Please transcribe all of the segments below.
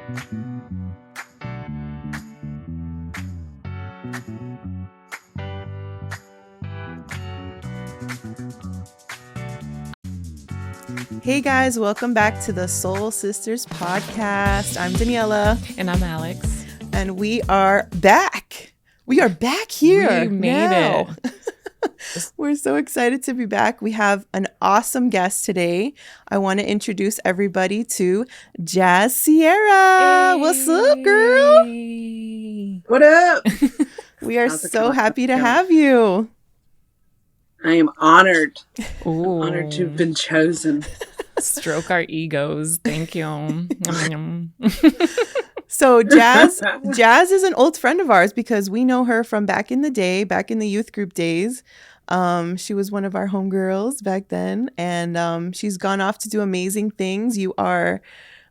Hey guys, welcome back to the Soul Sisters podcast. I'm Daniella. And I'm Alex. And we are back. We are back here. We made it. We're so excited to be back. We have an awesome guest today. I want to introduce everybody to Jazz Sierra. Hey. What's up, girl? What up? We are so happy to have you. I am honored. Ooh. Honored to have been chosen. Stroke our egos. Thank you. So Jazz is an old friend of ours because we know her from back in the day, back in the youth group days. She was one of our homegirls back then, and she's gone off to do amazing things. You are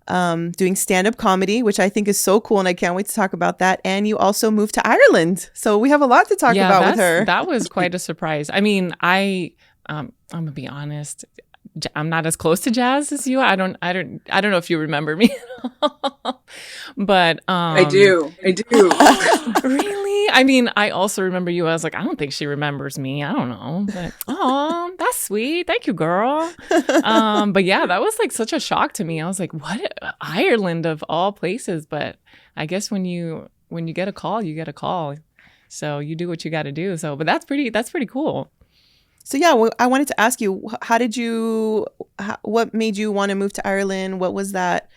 doing stand-up comedy, which I think is so cool, and I can't wait to talk about that. And you also moved to Ireland, so we have a lot to talk about with her. That was quite a surprise. I mean, I'm gonna be honest. I'm not as close to Jazz as you. I don't know if you remember me at all. But I do. Really? I mean, I also remember you. I was like, I don't think she remembers me. I don't know. But oh, that's sweet. Thank you, girl. But yeah, that was like such a shock to me. I was like, what? Ireland of all places. But I guess when you get a call, you get a call. So you do what you got to do. So, but that's pretty cool. So yeah, I wanted to ask you, what made you want to move to Ireland? What was that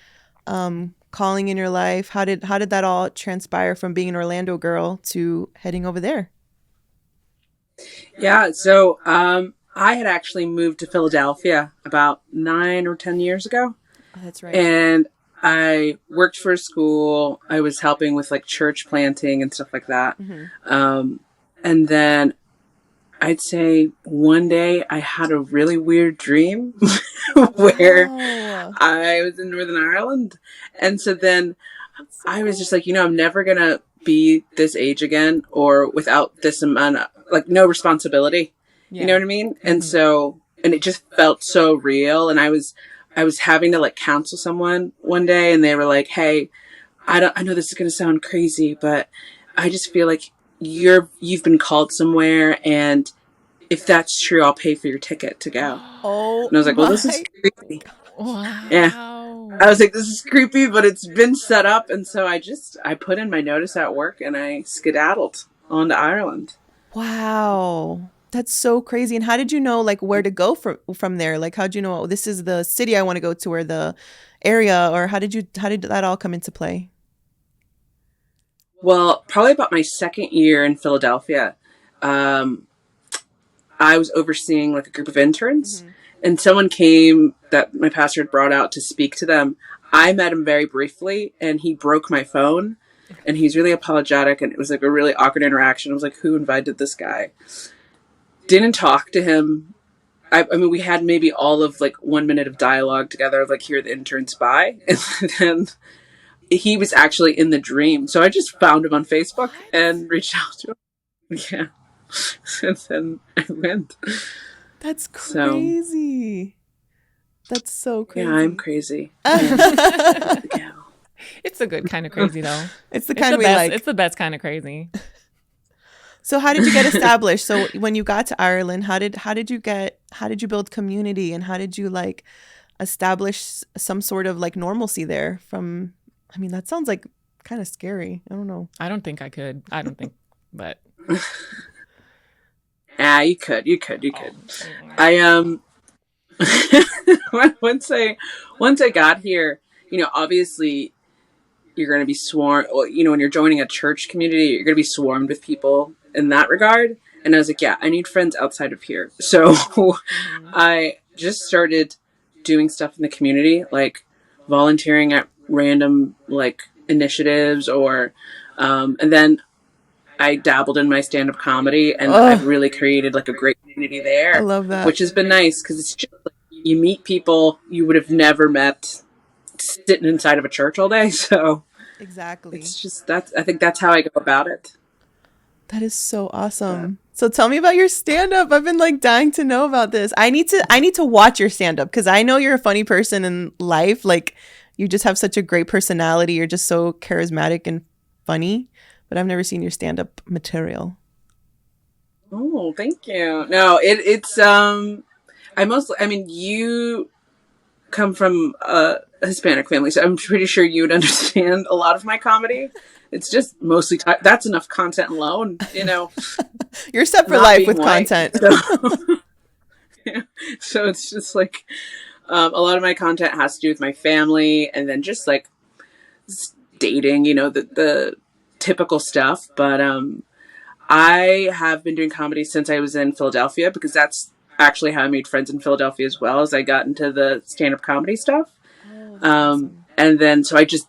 calling in your life? How did that all transpire from being an Orlando girl to heading over there? Yeah, so I had actually moved to Philadelphia about 9 or 10 years ago. Oh, that's right. And I worked for a school. I was helping with like church planting and stuff like that. Mm-hmm. And then I'd say one day I had a really weird dream where I was in Northern Ireland. And so then I was just like, I'm never going to be this age again or without this amount of, like, no responsibility. Yeah. You know what I mean? Mm-hmm. And so, and it just felt so real. And I was having to like counsel someone one day, and they were like, hey, I know this is going to sound crazy, but I just feel like you've been called somewhere, and if that's true, I'll pay for your ticket to go. Oh, and I was like, well, this is creepy. Wow. Yeah. I was like, this is creepy, but it's been set up. And so I put in my notice at work and I skedaddled on to Ireland. Wow. That's so crazy. And how did you know like where to go from there? Like, how'd you know, oh, this is the city I want to go to, or the area, or how did that all come into play? Well, probably about my second year in Philadelphia, I was overseeing like a group of interns, mm-hmm. and someone came that my pastor had brought out to speak to them. I met him very briefly, and he broke my phone, and he's really apologetic, and it was like a really awkward interaction. I was like, who invited this guy? Didn't talk to him. I mean, we had maybe all of like 1 minute of dialogue together of like, here are the interns, bye. And then he was actually in the dream. So I just found him on Facebook and reached out to him. Yeah. And then I went. That's crazy. That's so crazy. Yeah, I'm crazy. Yeah. It's a good kind of crazy, though. It's the kind we like. It's the best kind of crazy. So how did you get established? So when you got to Ireland, how did you build community, and how did you like establish some sort of like normalcy there? I mean, that sounds like kind of scary. I don't know. I don't think I could. But yeah, you could. I once I got here, obviously you're going to be swarmed. Well, when you're joining a church community, you're going to be swarmed with people in that regard. And I was like, yeah, I need friends outside of here. So I just started doing stuff in the community, like volunteering at random like initiatives, or and then I dabbled in my stand-up comedy, and I've really created like a great community there. I love that. Which has been nice because it's just like, you meet people you would have never met sitting inside of a church all day. So exactly, it's just I think that's how I go about it. That is so awesome. So tell me about your stand-up. I've been like dying to know about this. I need to watch your stand-up because I know you're a funny person in life. Like you just have such a great personality. You're just so charismatic and funny. But I've never seen your stand-up material. Oh, thank you. No, it's I mean, you come from a Hispanic family, so I'm pretty sure you would understand a lot of my comedy. It's just mostly that's enough content alone, You're set for not life being with white. content. So, yeah. So it's just like a lot of my content has to do with my family, and then just like dating, the typical stuff. But I have been doing comedy since I was in Philadelphia, because that's actually how I made friends in Philadelphia as well, as I got into the stand-up comedy stuff. Awesome. And then so I just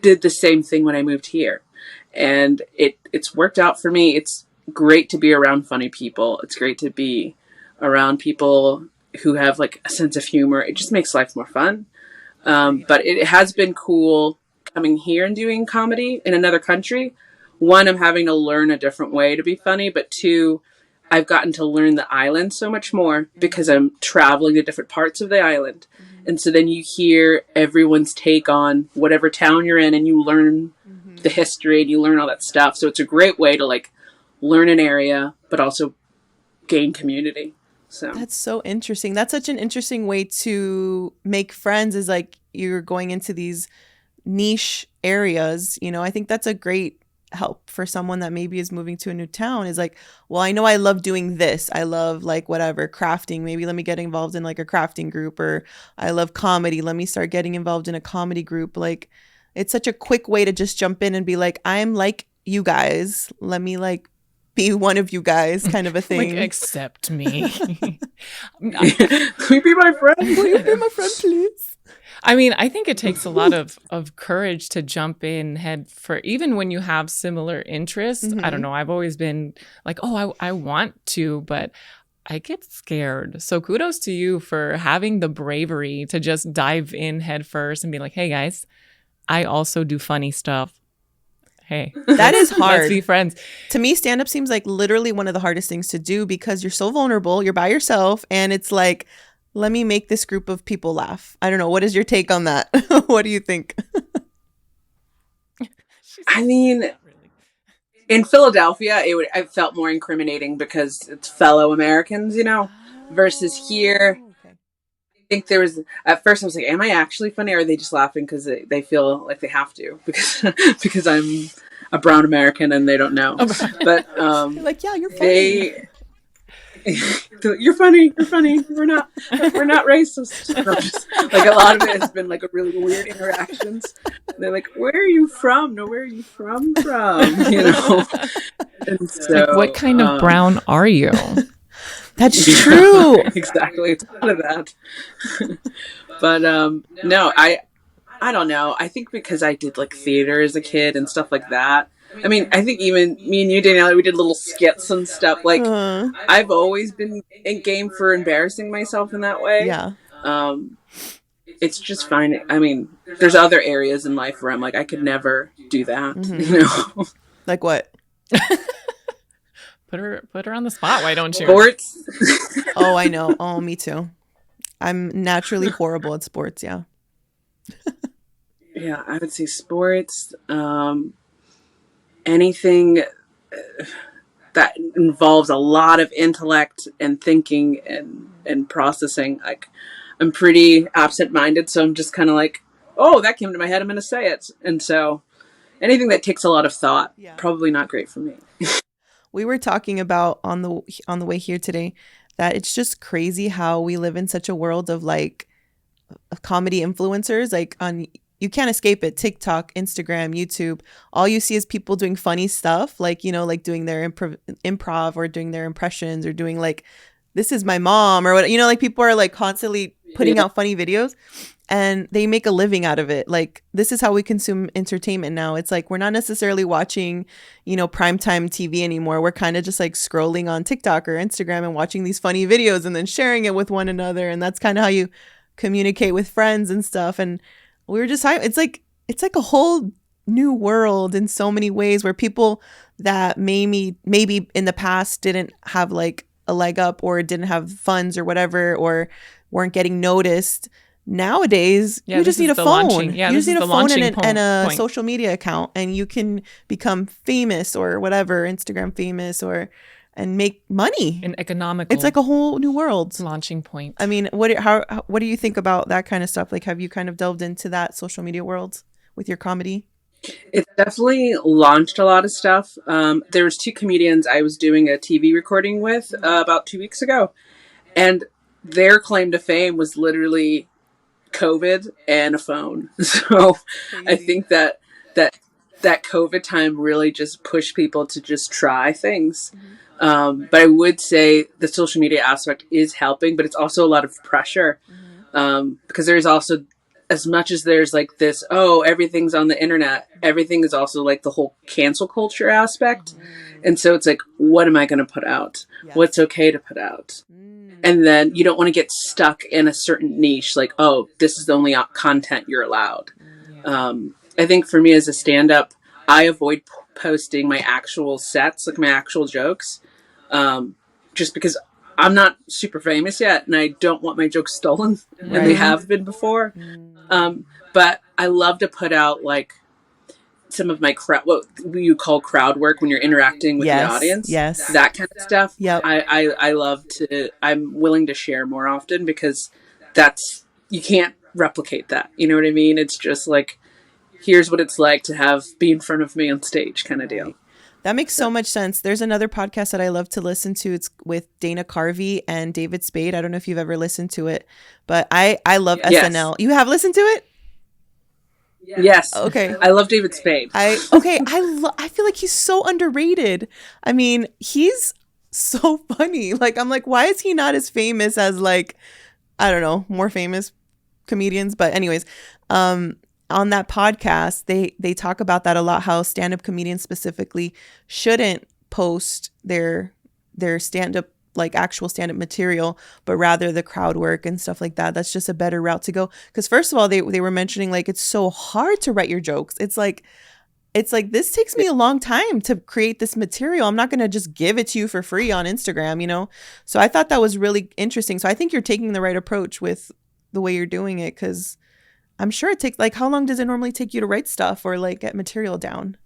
did the same thing when I moved here, and it's worked out for me. It's great to be around funny people. It's great to be around people who have like a sense of humor. It just makes life more fun. But it has been cool coming here and doing comedy in another country. One, I'm having to learn a different way to be funny, but two, I've gotten to learn the island so much more because I'm traveling to different parts of the island. And so then you hear everyone's take on whatever town you're in, and you learn the history and you learn all that stuff. So it's a great way to like learn an area, but also gain community. So That's so interesting. That's such an interesting way to make friends, is like you're going into these niche areas. I think that's a great help for someone that maybe is moving to a new town, is like, well, I know I love doing this. I love like whatever, crafting. Maybe let me get involved in like a crafting group, or I love comedy. Let me start getting involved in a comedy group. Like, it's such a quick way to just jump in and be like, I'm like you guys. Let me like be one of you guys, kind of a thing. Like, accept me. can you be my friend? Will you be my friend, please? I mean, I think it takes a lot of courage to jump in head for, even when you have similar interests. I don't know. I've always been like, oh, I want to, but I get scared. So kudos to you for having the bravery to just dive in head first and be like, hey, guys, I also do funny stuff. Hey, That is hard. let's be friends. To me, stand-up seems like literally one of the hardest things to do, because you're so vulnerable. You're by yourself, and it's like, let me make this group of people laugh. I don't know. What is your take on that? What do you think? I mean, in Philadelphia, I felt more incriminating because it's fellow Americans, versus here. Okay. I think there was, at first I was like, am I actually funny, or are they just laughing because they feel like they have to, because I'm a brown American and they don't know. But You're like, yeah, you're funny. you're funny. We're not racist. Like, a lot of it has been like a really weird interactions. They're like, where are you from? No, where are you from? And so, Like, what kind of brown are you? That's true. Exactly. It's out of that. But no, I don't know. I think because I did like theater as a kid and stuff like that. I mean, I think even me and you, Danielle, we did little skits and stuff. Like, I've always been in game for embarrassing myself in that way. Yeah. It's just fine. I mean, there's other areas in life where I'm like, I could never do that. Like what? Put her on the spot. Why don't you? Sports. Oh, I know. Oh, me too. I'm naturally horrible at sports. Yeah. Yeah, I would say sports. Anything that involves a lot of intellect and thinking and processing. Like, I'm pretty absent-minded, so I'm just kind of like, oh, that came to my head, I'm going to say it. And so anything that takes a lot of thought, probably not great for me. We were talking about on the way here today that it's just crazy how we live in such a world of like comedy influencers. Like, you can't escape it. TikTok, Instagram, YouTube. All you see is people doing funny stuff, like, like doing their improv or doing their impressions, or doing like, this is my mom, or what, like people are like constantly putting out funny videos, and they make a living out of it. Like, this is how we consume entertainment now. It's like, we're not necessarily watching, primetime TV anymore. We're kind of just like scrolling on TikTok or Instagram and watching these funny videos and then sharing it with one another. And that's kind of how you communicate with friends and stuff. And we were just it's like a whole new world in so many ways, where people that maybe in the past didn't have like a leg up, or didn't have funds or whatever, or weren't getting noticed, nowadays you just need a phone. You just need a phone and a social media account, and you can become famous or whatever, Instagram famous, and make money. An economical. It's like a whole new world. Launching point. I mean, what do you think about that kind of stuff? Like, have you kind of delved into that social media world with your comedy? It's definitely launched a lot of stuff. There was 2 comedians I was doing a TV recording with about 2 weeks ago, and their claim to fame was literally COVID and a phone. So crazy. I think that COVID time really just pushed people to just try things. But I would say the social media aspect is helping, but it's also a lot of pressure. Because there's also, as much as there's like this, oh, everything's on the internet, everything is also like the whole cancel culture aspect. And so it's like, what am I going to put out? Yes. What's okay to put out? And then you don't want to get stuck in a certain niche, like, oh, this is the only content you're allowed. I think for me as a stand-up, I avoid posting my actual sets, like my actual jokes, just because I'm not super famous yet, and I don't want my jokes stolen, and they have been before. But I love to put out like some of my what you call crowd work when you're interacting with the audience. Yes. That kind of stuff. Yep. I love to, I'm willing to share more often, because you can't replicate that. You know what I mean? It's just like, here's what it's like to be in front of me on stage kind of deal. That makes so much sense. There's another podcast that I love to listen to. It's with Dana Carvey and David Spade. I don't know if you've ever listened to it, but I love SNL. You have listened to it? Yes. Okay. I love David Spade. I feel like he's so underrated. I mean, he's so funny. Like, I'm like, why is he not as famous as, like, I don't know, more famous comedians? But anyways, on that podcast, they talk about that a lot, how stand-up comedians specifically shouldn't post their stand-up, like actual stand-up material, but rather the crowd work and stuff like that. That's just a better route to go. Because first of all, they were mentioning, like, it's so hard to write your jokes. It's like this takes me a long time to create this material. I'm not going to just give it to you for free on Instagram, you know? So I thought that was really interesting. So I think you're taking the right approach with the way you're doing it, because I'm sure it takes, like, how long does it normally take you to write stuff or like get material down?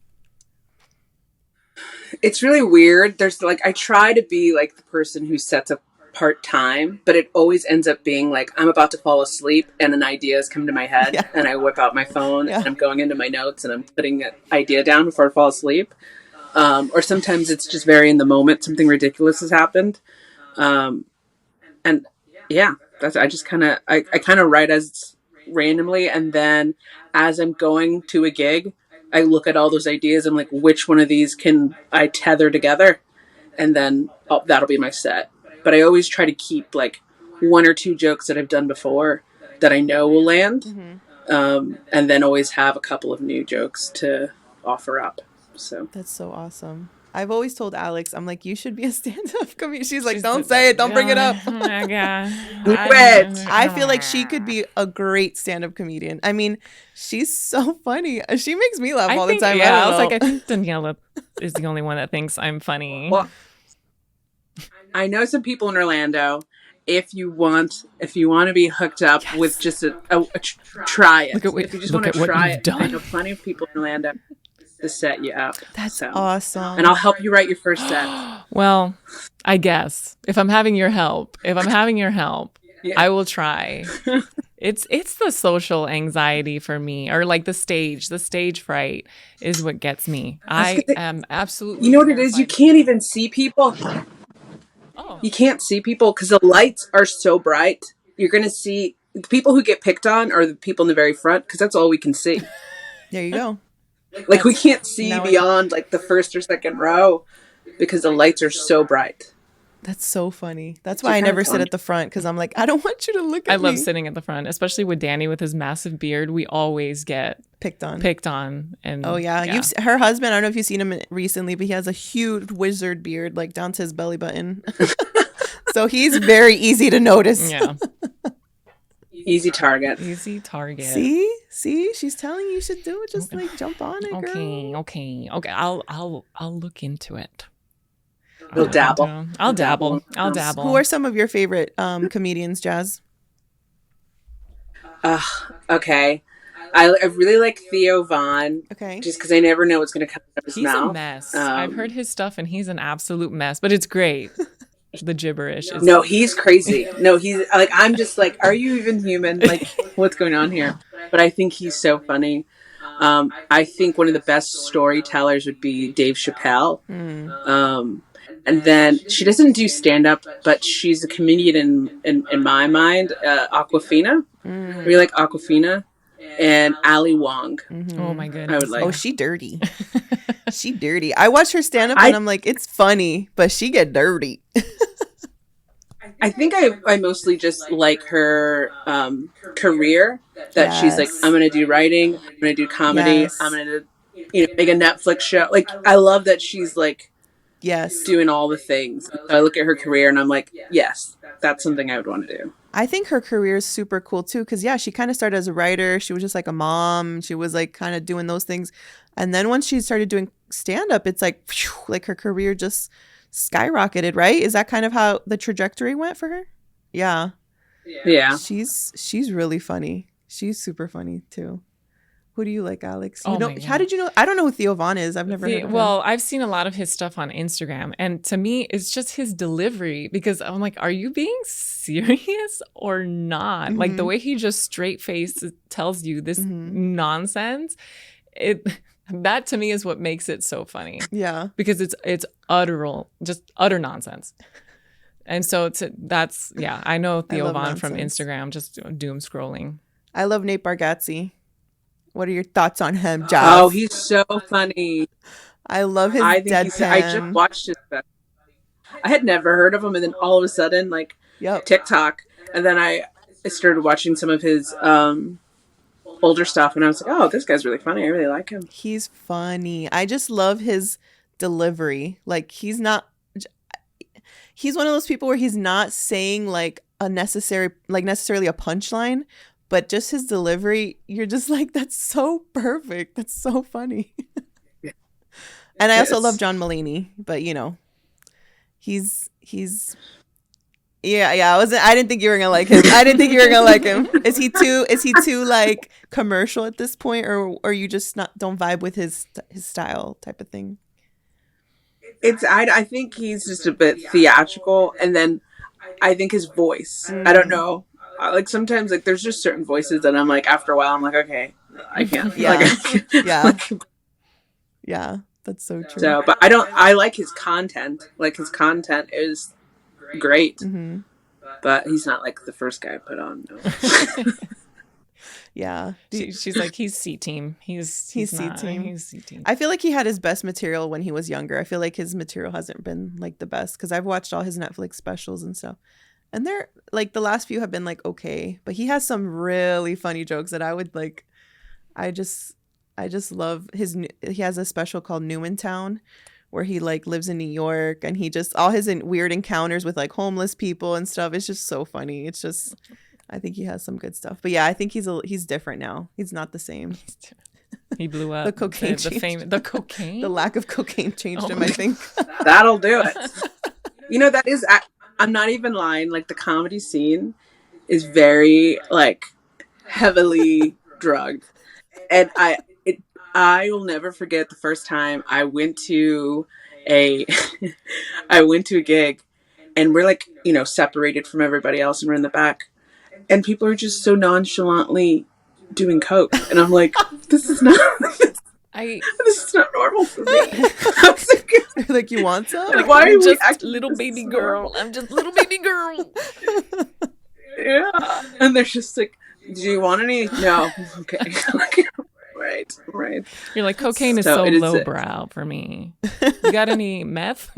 It's really weird. There's like, I try to be like the person who sets up part-time, but it always ends up being like, I'm about to fall asleep and an idea has come to my head and I whip out my phone and I'm going into my notes and I'm putting an idea down before I fall asleep. Or sometimes it's just very in the moment, something ridiculous has happened. And yeah, I kind of write as randomly. And then as I'm going to a gig, I look at all those ideas. I'm like, which one of these can I tether together? And then that'll be my set. But I always try to keep like 1 or 2 jokes that I've done before that I know will land. And then always have a couple of new jokes to offer up. So that's so awesome. I've always told Alex, I'm like, you should be a stand-up comedian. She's like, don't say it. Don't bring it up. Oh my God. I feel like she could be a great stand-up comedian. I mean, she's so funny. She makes me laugh all the time. Yeah, I think Daniella is the only one that thinks I'm funny. Well, I know some people in Orlando. If you want to be hooked up with just try it. If you just want to try it, I know plenty of people in Orlando to set you up. That's awesome. And I'll help you write your first set. Well, I guess if I'm having your help, I will try. It's the social anxiety for me, or like the stage fright is what gets me. I am absolutely. You know what it is? You can't even see people. Oh. You can't see people because the lights are so bright. You're going to see the people who get picked on are the people in the very front, because that's all we can see. There you go. Like, we can't see beyond like the first or second row because the lights are so bright. That's so funny. That's why I never sit at the front, because I'm like, I don't want you to look at me. I love sitting at the front, especially with Danny with his massive beard. We always get picked on. And oh yeah. Her husband, I don't know if you've seen him recently, but he has a huge wizard beard, like down to his belly button. So he's very easy to notice. Yeah. Easy target. See, she's telling you should do it. Just like jump on it, girl. Okay. I'll look into it. You'll dabble. I'll dabble. Who are some of your favorite comedians, Jazz? Okay. I really like Theo Vaughn. Okay. Just because I never know what's going to come out of his He's mouth. a mess. I've heard his stuff, and he's an absolute mess. But it's great. The gibberish is. No, he's crazy. No, he's like, I'm just like, are you even human? Like, what's going on here? But I think he's so funny. I think one of the best storytellers would be Dave Chappelle. And then she doesn't do stand up, but she's a comedian in my mind. Aquafina. Really like Aquafina. And Ali Wong. Oh my goodness. I would like. Oh, she dirty. She dirty. I watch her stand up and I'm like, it's funny, but she get dirty. I think I mostly just like her career that she's like, I'm going to do writing, I'm going to do comedy, I'm going to make a Netflix show. Like, I love that she's like, doing all the things. So I look at her career and I'm like, yes, that's something I would want to do. I think her career is super cool too, because she kind of started as a writer. She was just like a mom. She was like kind of doing those things, and then once she started doing stand up, it's like phew, like her career just skyrocketed. Right? Is that kind of how the trajectory went for her? Yeah. She's really funny. She's super funny too. Who do you like, Alex? How did you know? I don't know who Theo Vaughn is. I've never heard of him. Well, I've seen a lot of his stuff on Instagram. And to me, it's just his delivery, because I'm like, are you being serious or not? Like the way he just straight faced tells you this nonsense. That to me is what makes it so funny. Yeah. Because it's utter nonsense. And so I know Theo Vaughn from Instagram, just doom scrolling. I love Nate Bargatze. What are your thoughts on him, Jazz? Oh, he's so funny. I love his deadpan. I just watched his special. I had never heard of him, and then all of a sudden, like TikTok, and then I started watching some of his older stuff, and I was like, oh, this guy's really funny. I really like him. He's funny. I just love his delivery. Like, he's one of those people where he's not saying like necessarily a punchline, but just his delivery, you're just like, that's so perfect. That's so funny. And I also love John Mulaney, but he's I didn't think you were gonna like him. Is he too like commercial at this point, or you just don't vibe with his style type of thing? I think he's just a bit theatrical, and then I think his voice. I don't know. Like sometimes, like there's just certain voices that I'm like, after a while, I'm like, okay, I can't. Yeah, that's so true. So, but I like his content. Like his content is great, but he's not like the first guy I put on. No. Yeah, she's like, he's C team. He's C team. He's C team. I feel like he had his best material when he was younger. I feel like his material hasn't been like the best, because I've watched all his Netflix specials and stuff. And they're like, the last few have been like okay, but he has some really funny jokes that I would like. I just love he has a special called Newmantown, where he like lives in New York, and he just all his weird encounters with like homeless people and stuff. It's just so funny. It's just, I think he has some good stuff. But yeah, I think he's different now. He's not the same. He blew up. The cocaine, the cocaine, the lack of cocaine changed him. I think that'll do it. That is. I'm not even lying. Like the comedy scene is very like heavily drugged, and I will never forget the first time I went to a gig, and we're like separated from everybody else, and we're in the back, and people are just so nonchalantly doing coke, and I'm like, this is not. This is not normal for me. Like, you want some? Like, why are you just little baby girl? I'm just little baby girl. Yeah. And they're just like, do you want any? No. Okay. Right. You're like, cocaine is so lowbrow for me. You got any meth?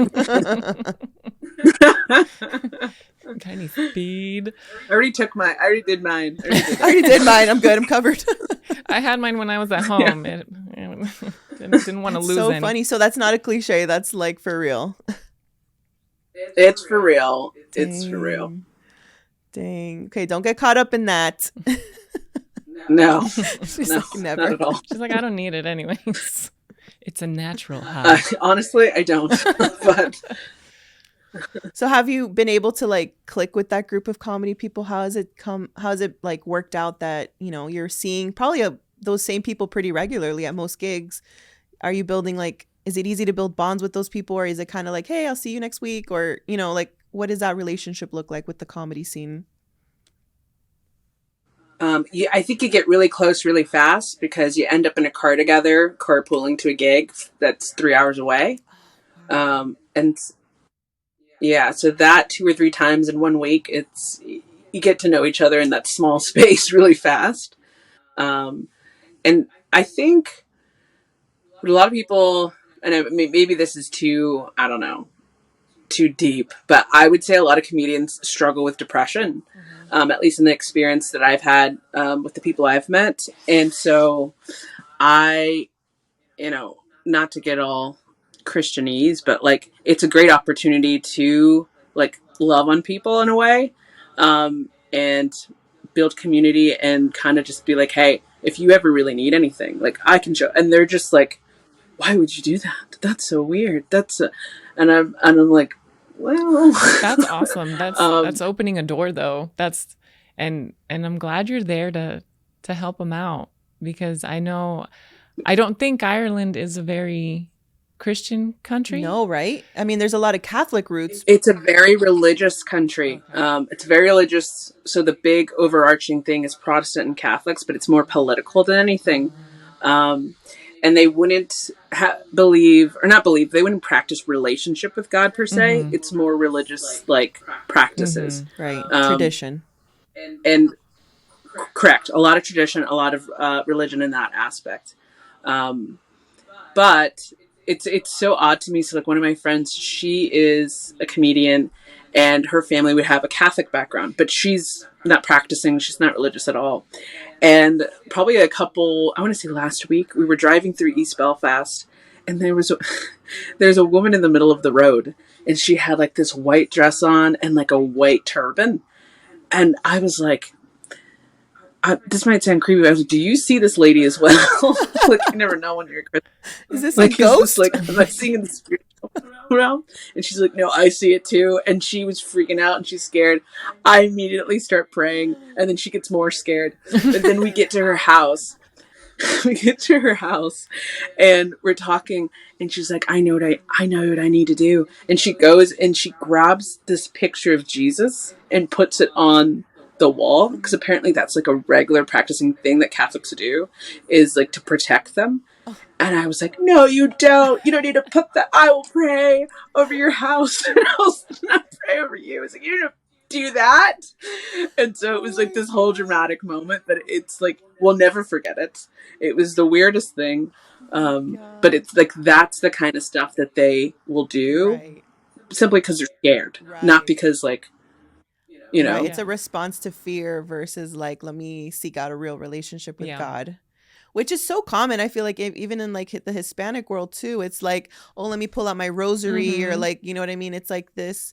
Got any speed? I already did mine. I'm good. I'm covered. I had mine when I was at home. Yeah. Didn't want to lose so any. Funny. So that's not a cliche. That's like for real. It's for real. It's for real. Dang. Okay, don't get caught up in that. No. She's like, never. Not at all. She's like, I don't need it anyways. It's a natural high. Honestly, I don't. But So have you been able to like click with that group of comedy people? How has it like worked out that, you're seeing probably those same people pretty regularly at most gigs? Are you building like, is it easy to build bonds with those people, or is it kind of like, hey, I'll see you next week? Or, like what does that relationship look like with the comedy scene? Yeah, I think you get really close really fast because you end up in a car together, carpooling to a gig that's 3 hours away. And yeah, so that 2 or 3 times in one week, you get to know each other in that small space really fast. Um, and I think a lot of people, and maybe this is too, I don't know, too deep, but I would say a lot of comedians struggle with depression, at least in the experience that I've had with the people I've met. And so I, not to get all Christianese, but like it's a great opportunity to like love on people in a way, and build community and kind of just be like, hey, if you ever really need anything, like I can show. And they're just like, why would you do that? That's so weird. And I'm like, well, That's awesome. That's um, opening a door though. And I'm glad you're there to help them out, because I don't think Ireland is a very Christian country. No, right? I mean, there's a lot of Catholic roots. it's a very religious country. Okay. It's very religious. So the big overarching thing is Protestant and Catholics, but it's more political than anything. Um, and they wouldn't believe or not believe, they wouldn't practice relationship with God per se. Mm-hmm. It's more religious like practices. Mm-hmm. Right. Um, Tradition. and correct, a lot of tradition, a lot of religion in that aspect. Um, but it's so odd to me. So like one of my friends, she is a comedian, and her family would have a Catholic background, but she's not practicing. She's not religious at all. And probably I want to say last week, we were driving through East Belfast, and there's a woman in the middle of the road, and she had like this white dress on and like a white turban. And I was like, this might sound creepy, but I was like, do you see this lady as well? Like, you never know when you're a Christian. Is this a Like, is this ghost? like, am I seeing in the spiritual realm? And she's like, no, I see it too. And she was freaking out and she's scared. I immediately start praying, and then she gets more scared. But then we get to her house. We get to her house, and we're talking, and she's like, I know what I need to do. And she goes and she grabs this picture of Jesus and puts it on the wall, because apparently that's like a regular practicing thing that Catholics do, is like to protect them. And I was like, no, you don't. You don't need to put that. I will pray over your house. And I'll not pray over you. I was like, you don't do that. And so it was like this whole dramatic moment, but it's like, we'll never forget it. It was the weirdest thing. But it's like, that's the kind of stuff that they will do Right. simply because they're scared, not Right. because like, Right. It's Yeah. a response to fear versus like, let me seek out a real relationship with Yeah. God, which is so common. I feel like even in like the Hispanic world too, it's like, oh, let me pull out my rosary, or Mm-hmm. like, you know what I mean? It's like this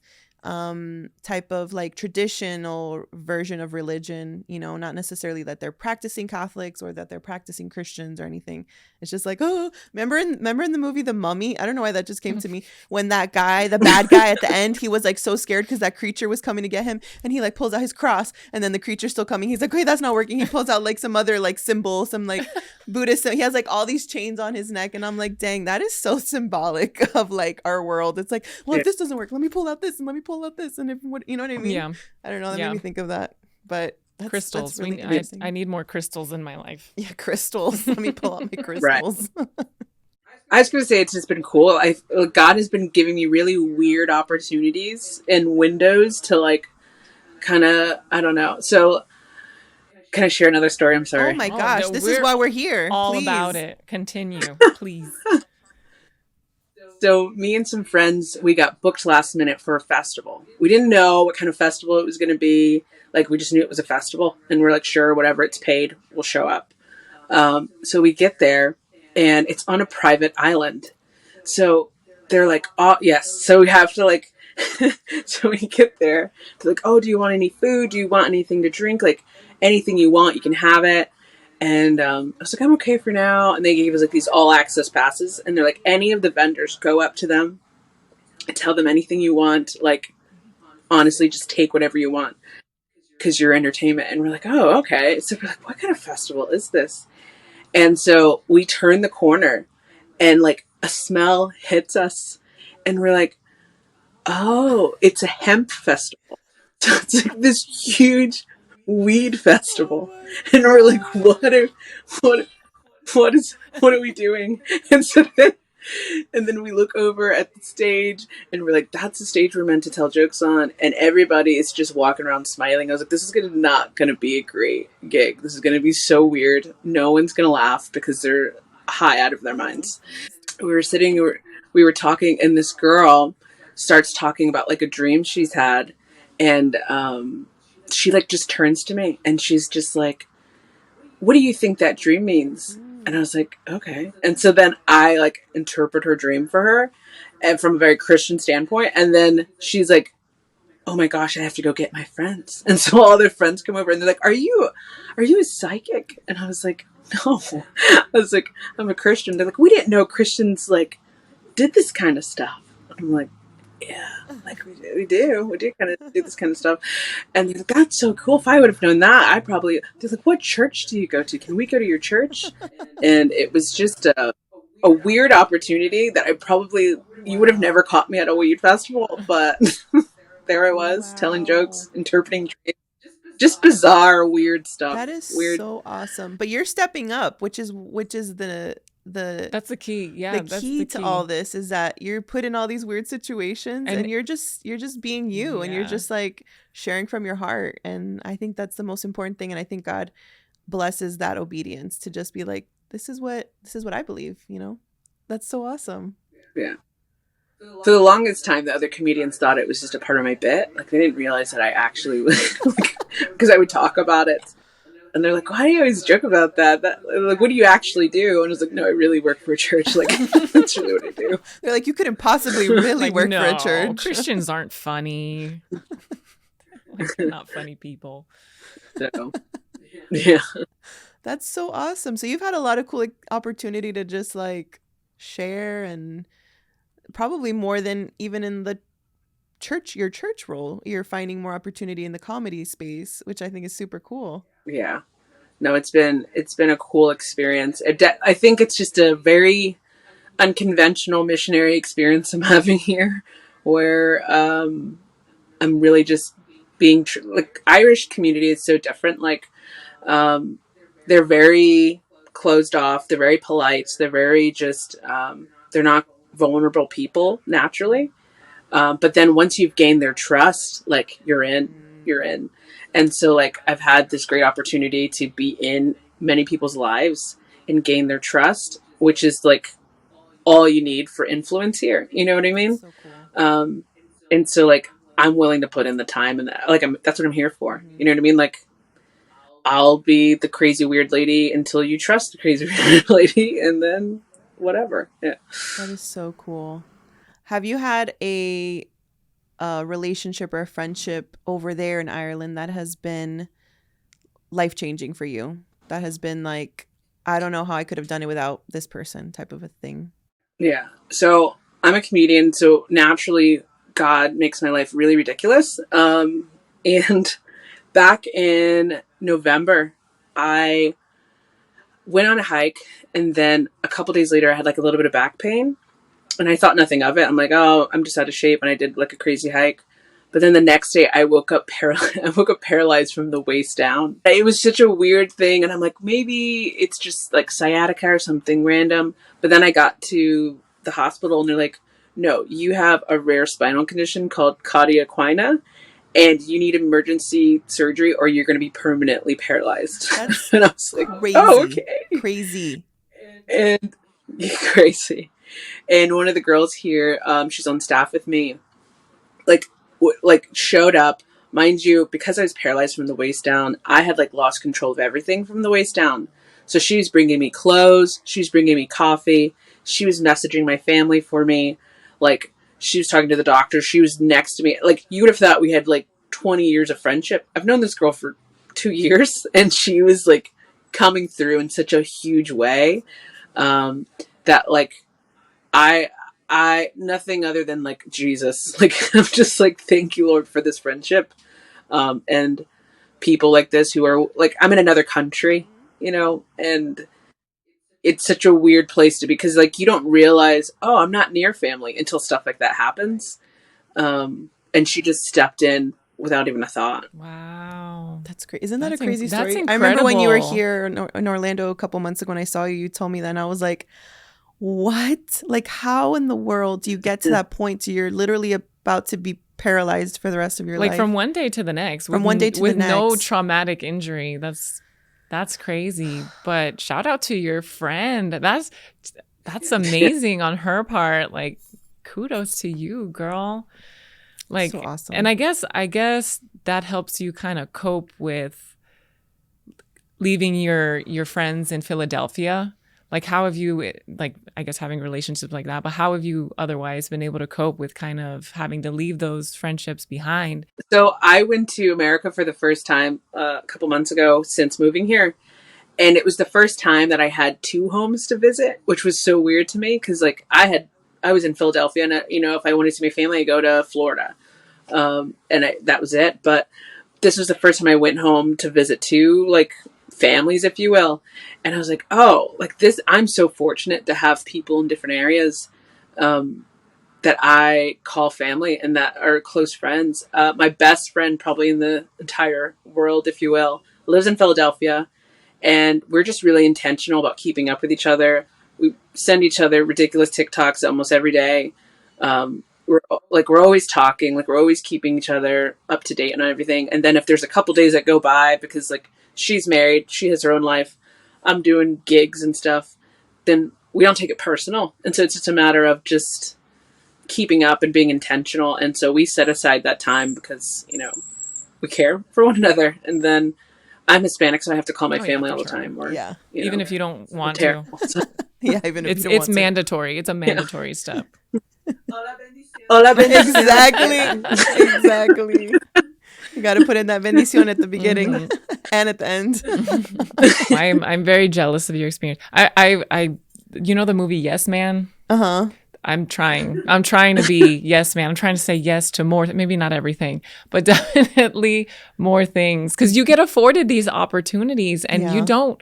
type of like traditional version of religion, not necessarily that they're practicing Catholics or that they're practicing Christians or anything. It's just like, oh, remember in the movie The Mummy? I don't know why that just came to me, when that guy, the bad guy at the end, he was like so scared because that creature was coming to get him, and he like pulls out his cross, and then the creature's still coming. He's like, wait, that's not working. He pulls out like some other like symbol, some like Buddhist. He has like all these chains on his neck, and I'm like, dang, that is so symbolic of like our world. It's like, well, if this doesn't work, let me pull out this, and let me pull out this, and if what, you know what I mean? Yeah. I don't know. That Yeah. made me think of that, but Crystals. That's really I interesting. need more crystals in my life. Yeah, crystals. Let me pull out my right. crystals. I was going to say it's just been cool. God has been giving me really weird opportunities and windows to like kind of, I don't know. So can I share another story? I'm sorry. Oh my Oh, gosh, no, this is we're why we're here. All Please. about it. Continue, please. So me and some friends, we got booked last minute for a festival. We didn't know what kind of festival it was going to be. Like, we just knew it was a festival, and we're like, sure, whatever, it's paid, we'll show up. So we get there, and it's on a private island. So they're like, oh, yes. So we have to like, so we get there. They're like, oh, do you want any food? Do you want anything to drink? Like, anything you want, you can have it. And I was like, I'm okay for now. And they gave us like these all access passes. And they're like, any of the vendors, go up to them tell them anything you want. Like, honestly, just take whatever you want because you're entertainment. And we're like, oh, okay. So we're like, what kind of festival is this? And so we turn the corner and like a smell hits us and we're like, oh, it's a hemp festival. So it's like this huge weed festival. And we're like, what, what are we doing? And so then we look over at the stage and we're like, that's the stage we're meant to tell jokes on. And everybody is just walking around smiling. I was like, this is not going to be a great gig. This is going to be so weird. No one's going to laugh because they're high out of their minds. We were talking, and this girl starts talking about like a dream she's had. And she like just turns to me and she's just like, what do you think that dream means? And I was like, okay. And so then I like interpret her dream for her and from a very Christian standpoint. And then she's like, oh my gosh, I have to go get my friends. And so all their friends come over and they're like, are you a psychic? And I was like, no. I was like, I'm a Christian. They're like, we didn't know Christians like did this kind of stuff. I'm like, yeah, like we do kind of do this kind of stuff. And they're like, that's so cool. If I would have known that, they're like, what church do you go to? Can we go to your church? And it was just a weird opportunity that you would have never caught me at a weed festival, but there I was telling jokes, interpreting dreams, just bizarre, weird stuff. That is weird. So awesome. But you're stepping up, which is the that's the key. Yeah, the key to all this is that you're put in all these weird situations and you're just being you and you're just like sharing from your heart. And I think that's the most important thing. And I think God blesses that obedience to just be like, this is what I believe, you know? That's so awesome. Yeah. For the longest time, the other comedians thought it was just a part of my bit. Like, they didn't realize that I actually, because I would talk about it. And they're like, why do you always joke about that? Like, what do you actually do? And I was like, no, I really work for a church. Like, that's really what I do. They're like, you couldn't possibly really like, work for a church. Christians aren't funny. They're not funny people. So, yeah. That's so awesome. So you've had a lot of cool opportunity to just like share, and probably more than even in the your church role, you're finding more opportunity in the comedy space, which I think is super cool. Yeah. No, it's been a cool experience. I think it's just a very unconventional missionary experience I'm having here, where I'm really just being like, Irish community is so different. Like, they're very closed off. They're very polite. They're very just, they're not vulnerable people naturally. But then once you've gained their trust, like you're in. And so like, I've had this great opportunity to be in many people's lives and gain their trust, which is like all you need for influence here. You know what I mean? So cool. And so like, I'm willing to put in the time, and that's what I'm here for. Mm-hmm. You know what I mean? Like, I'll be the crazy weird lady until you trust the crazy weird lady, and then whatever. Yeah. That is so cool. Have you had a relationship or a friendship over there in Ireland that has been life-changing for you? That has been like, I don't know how I could have done it without this person type of a thing? Yeah. So I'm a comedian, so naturally God makes my life really ridiculous. And back in November, I went on a hike, and then a couple days later I had like a little bit of back pain, and I thought nothing of it. I'm like, oh, I'm just out of shape. And I did like a crazy hike. But then the next day I woke up paralyzed from the waist down. It was such a weird thing. And I'm like, maybe it's just like sciatica or something random. But then I got to the hospital and they're like, no, you have a rare spinal condition called cauda equina, and you need emergency surgery or you're going to be permanently paralyzed. And I was like, crazy. Oh, okay. Crazy. And crazy. And one of the girls here, she's on staff with me, like showed up, mind you, because I was paralyzed from the waist down. I had like lost control of everything from the waist down. So she was bringing me clothes. She was bringing me coffee. She was messaging my family for me. Like, she was talking to the doctor. She was next to me. Like, you would have thought we had like 20 years of friendship. I've known this girl for 2 years, and she was like coming through in such a huge way, that like, I nothing other than like Jesus. Like, I'm just like, thank you, Lord, for this friendship. And people like this who are like, I'm in another country, and it's such a weird place to be, because like you don't realize, oh, I'm not near family until stuff like that happens. And she just stepped in without even a thought. Wow. That's great. Isn't that a crazy that's story? incredible. I remember when you were here in Orlando a couple months ago and I saw you, you told me that, and I was like, what? Like, how in the world do you get to that point? You're literally about to be paralyzed for the rest of your life. Like from one day to the next. From one day to the next. With no traumatic injury. That's crazy. But shout out to your friend. That's amazing on her part. Like, kudos to you, girl. Like, so awesome. And I guess that helps you kind of cope with leaving your friends in Philadelphia. Like, how have you, like, I guess having relationships like that, but how have you otherwise been able to cope with kind of having to leave those friendships behind? So I went to America for the first time a couple months ago since moving here. And it was the first time that I had two homes to visit, which was so weird to me. Cause like I was in Philadelphia, and if I wanted to see my family, I go to Florida. That was it. But this was the first time I went home to visit two, like, families, if you will. And I was like, oh, like this, I'm so fortunate to have people in different areas, that I call family and that are close friends. My best friend probably in the entire world, if you will, lives in Philadelphia, and we're just really intentional about keeping up with each other. We send each other ridiculous TikToks almost every day. We're always talking, like we're always keeping each other up to date on everything. And then if there's a couple days that go by, because like she's married, she has her own life, I'm doing gigs and stuff, then we don't take it personal. And so it's just a matter of just keeping up and being intentional. And so we set aside that time because, we care for one another. And then I'm Hispanic, so I have to call my family all the time. Or, even if you don't want to. Yeah, even if it's mandatory. It's a mandatory step. Hola, exactly. You got to put in that bendición at the beginning and at the end. I'm very jealous of your experience. I the movie Yes Man? Uh-huh. I'm trying to be yes man. I'm trying to say yes to more, maybe not everything, but definitely more things, because you get afforded these opportunities and you don't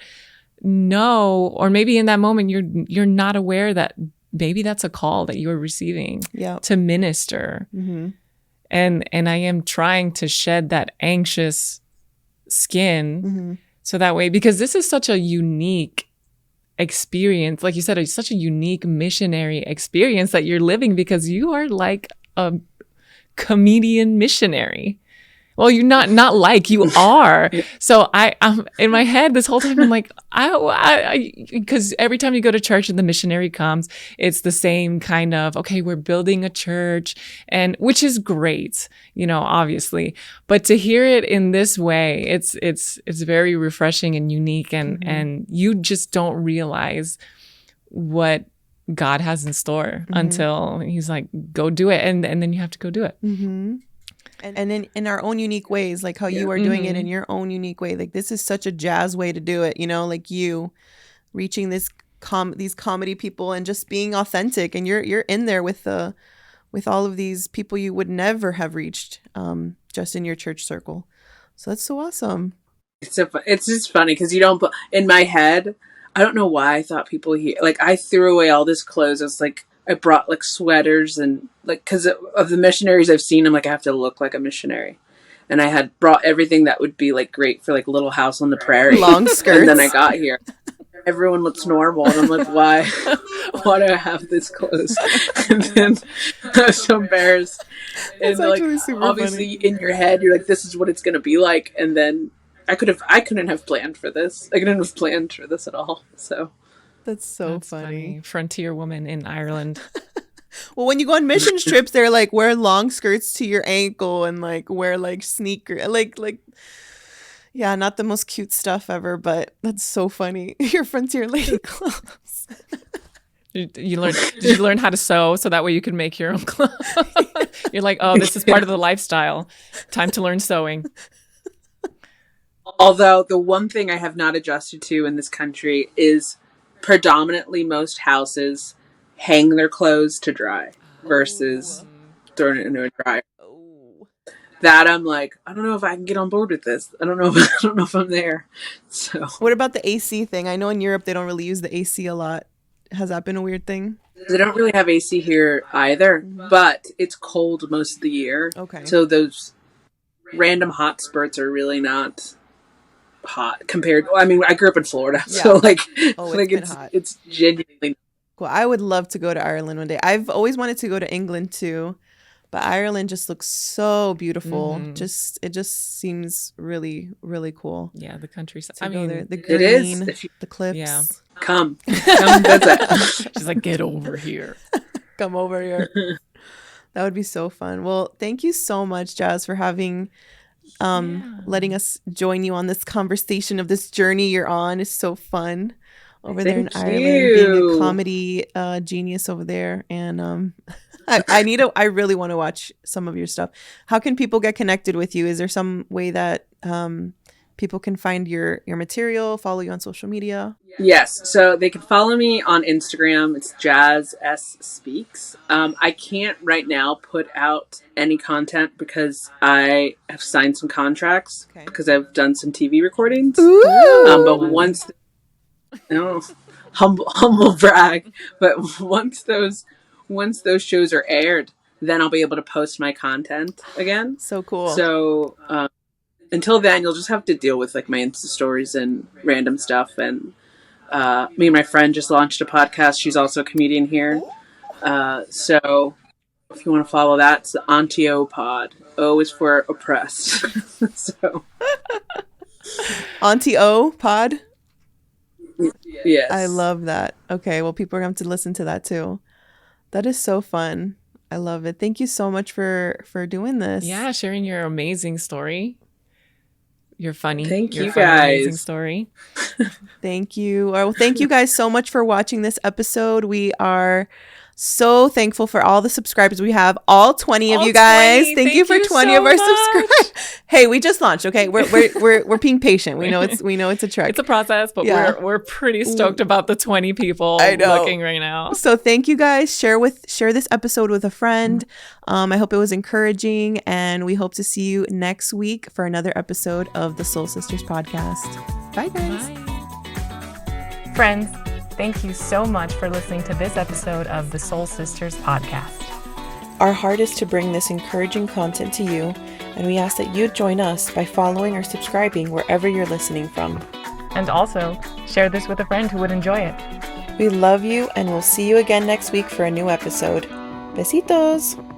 know, or maybe in that moment you're not aware that maybe that's a call that you're receiving to minister. Mm-hmm. And I am trying to shed that anxious skin so that way, because this is such a unique experience, like you said, it's such a unique missionary experience that you're living, because you are like a comedian missionary. Well, you're not like, you are. So I'm in my head this whole time, I'm like, because every time you go to church and the missionary comes, it's the same kind of, okay, we're building a church, and which is great, obviously. But to hear it in this way, it's very refreshing and unique, and you just don't realize what God has in store until he's like, go do it. And then you have to go do it. Mm-hmm. And in our own unique ways, like how you are doing it in your own unique way. Like, this is such a jazz way to do it, like you reaching these comedy people and just being authentic, and you're in there with all of these people you would never have reached just in your church circle. So that's so awesome. It's just funny because in my head, I don't know why I thought people here, like, I threw away all this clothes. I was like, I brought like sweaters and like, because of the missionaries I've seen, I'm like, I have to look like a missionary. And I had brought everything that would be like great for like Little House on the Prairie. Long skirts. And then I got here. Everyone looks normal. And I'm like, why do I have this clothes? And then I was so embarrassed. And like, obviously funny. In your head, you're like, this is what it's going to be like. And then I couldn't have planned for this. I couldn't have planned for this at all. So. That's funny. Frontier woman in Ireland. Well, when you go on mission trips, they're like, wear long skirts to your ankle and like wear like sneakers, like yeah, not the most cute stuff ever, but that's so funny. Your frontier lady clothes. Did you learn how to sew so that way you can make your own clothes? You're like, oh, this is part of the lifestyle. Time to learn sewing. Although the one thing I have not adjusted to in this country is predominantly most houses hang their clothes to dry versus throwing it into a dryer. Oh. That I'm like, I don't know if I can get on board with this. I don't know if I'm there. So What about the AC thing? I know in Europe they don't really use the AC a lot. Has that been a weird thing? they don't really have AC here either, but it's cold most of the year. Okay. So those random hot spurts are really not hot compared. Well, I mean, I grew up in Florida, so like, Hot. It's genuinely Cool. I would love to go to Ireland one day. I've always wanted to go to England too, but Ireland just looks so beautiful. It just seems really, really cool. Yeah, the countryside. I mean, the it is. green, the cliffs. Yeah. Come visit. She's like, get over here. Come over here. That would be so fun. Well, thank you so much, Jazz, for having letting us join you on this conversation of this journey you're on. It's so fun over there in Ireland, being a comedy genius over there. And I really want to watch some of your stuff. How can people get connected with you? Is there some way that people can find your material, follow you on social media? Yes, so they can follow me on Instagram. It's Jazz S Speaks. I can't right now put out any content because I have signed some contracts because I've done some TV recordings. But once, humble brag. But once those shows are aired, then I'll be able to post my content again. So cool. So until then, you'll just have to deal with like my Insta stories and random stuff. And me and my friend just launched a podcast. She's also a comedian here. So if you want to follow that, it's the Auntie O Pod. O is for oppressed. So Auntie O Pod? Yes. I love that. Okay, well, people are going to have to listen to that too. That is so fun. I love it. Thank you so much for doing this. Yeah, sharing your amazing story. You're funny. Thank you, funny, guys. Amazing story. Thank you. Well, thank you guys so much for watching this episode. We are so thankful for all the subscribers we have, all 20 of you guys. Thank you for 20 of our subscribers. Hey, we just launched. Okay, we're being patient. We know it's a trek. It's a process, but we're pretty stoked about the 20 people looking right now. So thank you guys. Share this episode with a friend. I hope it was encouraging, and we hope to see you next week for another episode of the Soul Sisters podcast. Bye, guys. Bye. Friends, thank you so much for listening to this episode of the Soul Sisters podcast. Our heart is to bring this encouraging content to you, and we ask that you join us by following or subscribing wherever you're listening from. And also, share this with a friend who would enjoy it. We love you, and we'll see you again next week for a new episode. Besitos!